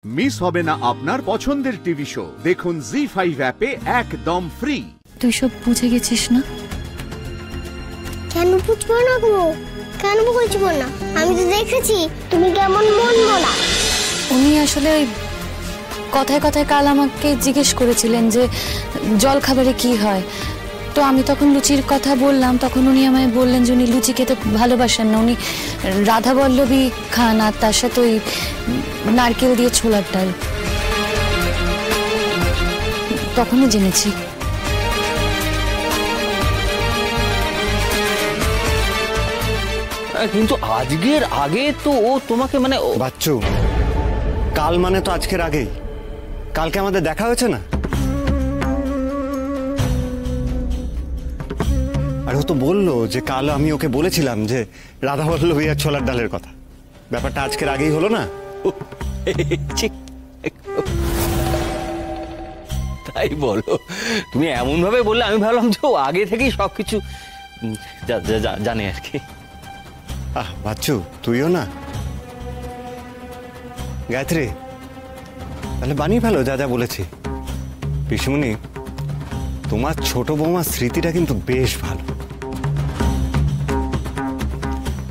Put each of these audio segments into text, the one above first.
Miss হবে না আপনার পছন্দের টিভি শো। দেখুন জি5 অ্যাপে একদম ফ্রি। তুই সব বুঝে গেছিস না? কেন বুঝবো না গো? কেন বুঝবো না? আমি তো দেখেছি তুমি কেমন মন মরা। উনি আসলে কথায় কথায় কাল আমাকে জিজ্ঞেস করেছিলেন যে জল খাবারে কি হয়, তো আমি তখন লুচির কথা বললাম। তখন উনি আমায় বললেন যে উনি লুচি খেতে ভালোবাসেন না, উনি রাধা বল্লভী খান, আর তার সাথে ওই নারকেল দিয়ে ছোলার ডাল। তখনই জেনেছি। কিন্তু আজকের আগে তো ও তোমাকে মানে বাচ্চু, কাল মানে তো আজকের আগেই। কালকে আমাদের দেখা হয়েছে না? আর ও তো বললো যে কাল আমি ওকে বলেছিলাম যে রাধা বল্লভী আর ছোলার ডালের কথা। ব্যাপারটা আজকের আগেই হলো না? তাই বলো? তুমি এমন ভাবে বললে আমি ভাবলাম যে ও আগে থেকেই সবকিছু জানে আর কি। বাচ্চু, তুইও না? গায়ত্রী, তাহলে বানিয়ে ফেলো যা যা বলেছি। পিসমণি, তোমার ছোট বৌমার স্মৃতিটা কিন্তু বেশ ভালো,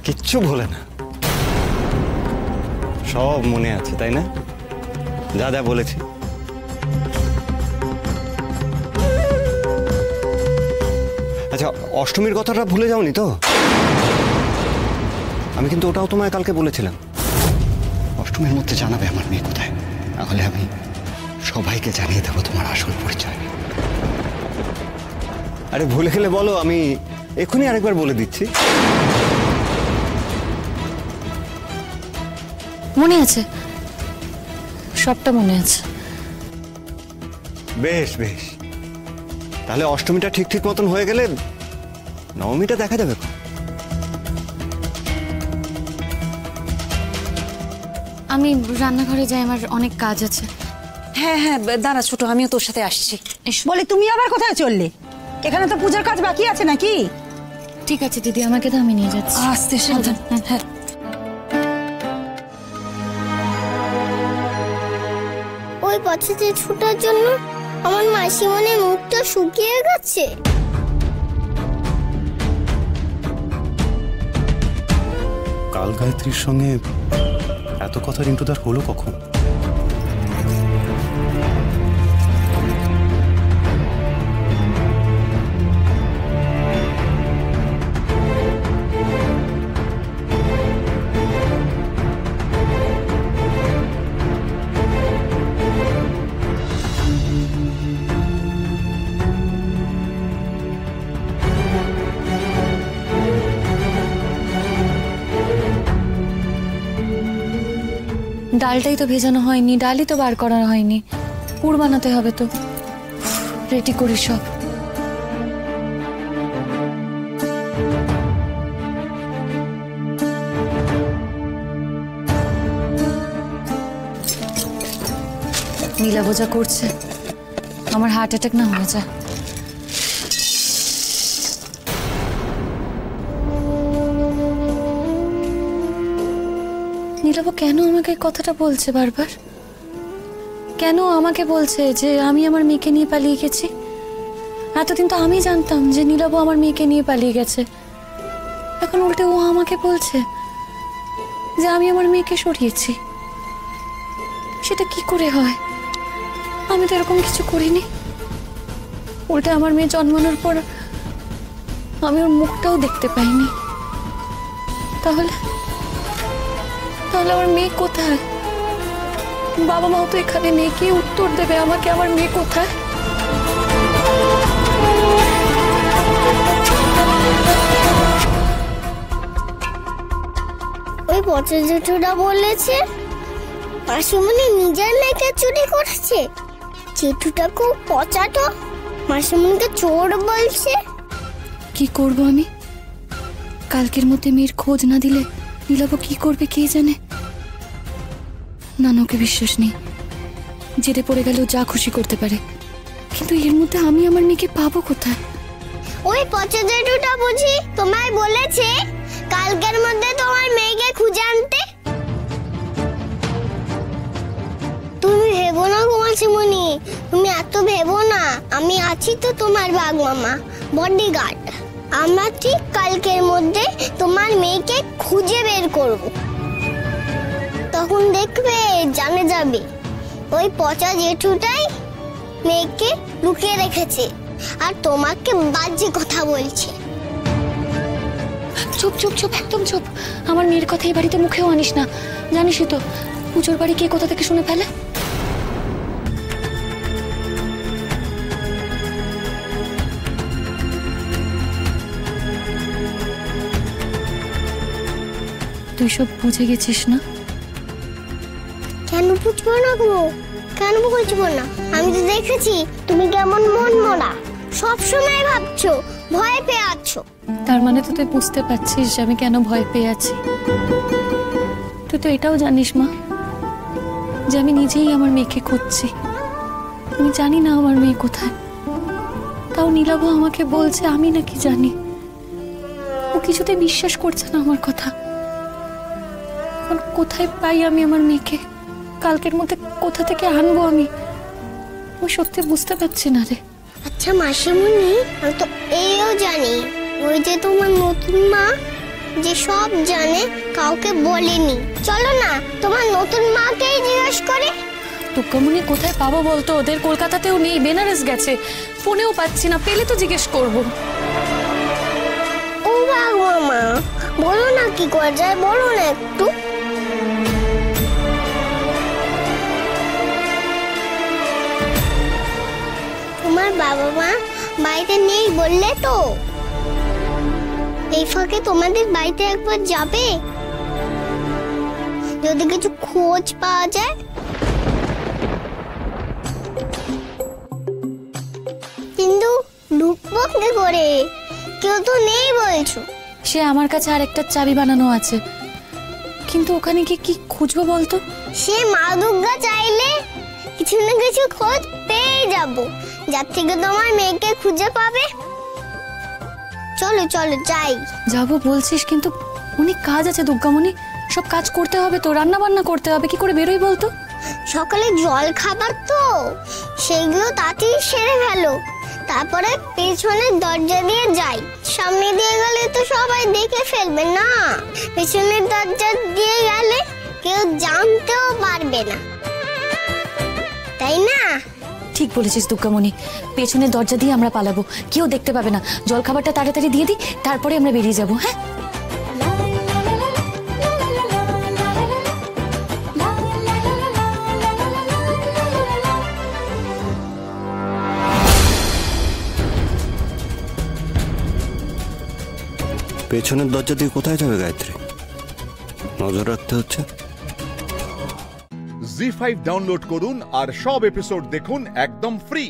কিচ্ছু ভোলে না, সব মনে আছে, তাই না? যা যা বলেছি। আচ্ছা, অষ্টমীর কথাটা ভুলে যাওনি তো? আমি কিন্তু ওটাও তোমায় কালকে বলেছিলাম। অষ্টমীর মধ্যে জানাবে আমার মেয়ে কোথায়, নাহলে আমি সবাইকে জানিয়ে দেবো তোমার আসল পরিচয়। আরে ভুলে গেলে বলো, আমি এক্ষুনি আরেকবার বলে দিচ্ছি। মনে আছে, সবটা মনে আছে। বেশ বেশ, তাহলে অষ্টমীটা ঠিক ঠিক মতন হয়ে গেলে নবমীটা দেখা যাবে। আমি রান্নাঘরে যাই, আমার অনেক কাজ আছে। হ্যাঁ হ্যাঁ, দাঁড়া ছোট, আমিও তোর সাথে আসছি। বলি, তুমি আবার কোথায় চললে? এখানে তো পূজার কাজ বাকি আছে নাকি? ঠিক আছে দিদি, আমাকে তো আমি নিয়ে যাচ্ছি। আস্তে সাবধান। হ্যাঁ, ওই পথে ছুটার জন্য আমার মাসিমণির মুখটা শুকিয়ে গেছে। কাল গায়ত্রীর সঙ্গে এত কথা রিন্টুদার হলো কখন? ডালটাই তো ভেজানো হয়নি, ডালই তো বার করা হয়নি, পুর বানাতে হবে তো। রেডি করি সব। নীলা বোঝা করছে, আমার হার্ট অ্যাটাক না হয়ে যায়। নীলাভ কেন আমাকে কথাটা বলছে বারবার? কেন আমাকে বলছে যে আমি আমার মেয়েকে নিয়ে পালিয়ে গেছি? এতদিন তো আমি জানতাম যে নীলাভ আমার মেয়েকে নিয়ে পালিয়ে গেছে। এখন উল্টে ও আমাকে বলছে যে আমি আমার মেয়েকে সরিয়েছি। সেটা কি করে হয়? আমি তো এরকম কিছু করিনি। উল্টে আমার মেয়ে জন্মানোর পর আমি ওর মুখটাও দেখতে পাইনি। তাহলে আমার মেয়ে কোথায়? বাবা মাও তো এখানে নেই, কি উত্তর দেবে আমাকে? আমার মেয়ে কোথায়? ওই পচা জেঠুটা বলেছে মাসিমণি নিজের মেয়েকে চুরি করেছে। জেঠুটা খুব পচাটো, মাসিমণিকে চোর বলছে। কি করব আমি? কালকের মধ্যে মেয়ের খোঁজ না দিলে নীলাভ কি করবে কে জানে। নানা, ওকে বিশ্বাস নেই। জেদে পড়ে গেলেও যা খুশি করতে পারে, কিন্তু এর মধ্যে আমি আমার মেয়েকে পাবো কোথায়? ওই পচা জেঠুটা বুঝি তোমায় বলেছে কালকের মধ্যে তোমার মেয়েকে খুঁজে আনতে। মাসিমণি, তুমি এত ভেবো না, আমি আছি তো তোমার বাঘ মামা, বডিগার্ড। আমরা ঠিক কালকের মধ্যে তোমার মেয়েকে খুঁজে বের করব। তখন দেখবে জানে যাবে ওই পচা জেঠুটাই মেয়েকে লুকিয়ে রেখেছে আর তোমাকে বাজে কথা বলছে। চুপ চুপ চুপ, একদম চুপ। আমার মেয়ের কথা এই বাড়িতে মুখেও আনিস না, জানিসই তো পুজোর বাড়ি কে কোথা থেকে শুনে ফেলে। তুই সব বুঝে গেছিস না? কেন বুঝবো না গো, কেন বুঝবো না? আমি তো দেখেছি তুমি কেমন মন মরা, সবসময় ভাবছো, ভয় পেয়ে আছো। তার মানে তো তুই বুঝতে পারছিস যে আমি কেন ভয় পেয়ে আছি। তুই তো এটাও জানিস মা যে আমি নিজেই আমার মেয়েকে খুঁজছি। আমি জানি না আমার মেয়ে কোথায়, তাও নীলাভ আমাকে বলছে আমি নাকি জানি। ও কিছুতে বিশ্বাস করছে না আমার কথা। এখন কোথায় পাই আমি আমার মেয়েকে? কালকের মধ্যে কোথা থেকে আনবো আমি? সত্যি বুঝতে পারছি না রে। আচ্ছা মাসিমণি, আমি তো এইও জানি ওই যে তোমার নতুন মা যে সব জানে, কাউকে বলেনি। চলো না তোমার নতুন মাকেই জিজ্ঞেস করে। দুর্গামণি কোথায় পাবো বলতো? ওদের কলকাতাতেও নেই, বেনারস গেছে, ফোনেও পাচ্ছি না। পেলে তো জিজ্ঞেস করবো। ও বাঘ মামা, বলো না কি করে যায়, বলো না একটু। তোমার বাবা মা বাড়িতে নেই বললে তো, এই ফাঁকে তোমাদের বাড়িতে একবার যাবে, যদি কিছু খোঁজ পাওয়া যায়। কিন্তু ঢুকবো কি করে? কেউ তো নেই বলছো। সে আমার কাছে আর একটা চাবি বানানো আছে, কিন্তু ওখানে গিয়ে কি খুঁজবো বলতো? সে মা দুর্গা চাইলে কিছু না কিছু খোঁজ পেয়ে যাবো, যার থেকে তোমার মেয়েকে খুঁজে পাবে। চলো চলো যাই। যাবো বলছিস, কিন্তু অনেক কাজ আছে দুর্গামণি, সব কাজ করতে হবে তো, রান্না বান্না করতে হবে। কি করে বেরোই বলতো? সকালে জল খাবার তো, সেগুলো তাড়াতাড়ি সেরে ফেলো, তারপরে পেছনের দরজা দিয়ে যাই। সামনে দিয়ে গেলে তো সবাই দেখে ফেলবে না, পেছনের দরজা দিয়ে গেলে কেউ জানতেও পারবে না, তাই না? ঠিক বলেছিস দুর্গামণি, পেছনের দরজা দিয়ে আমরা পালাবো, কেউ দেখতে পাবে না। জল খাবারটা তাড়াতাড়ি দিয়ে দিই, তারপরে আমরা বেরিয়ে যাবো। হ্যাঁ, পেছনের দরজা দিয়ে কোথায় যাবে গায়ত্রী? নজর রাখতে হচ্ছে। জি5 ডাউনলোড করুন আর সব এপিসোড দেখুন একদম ফ্রি।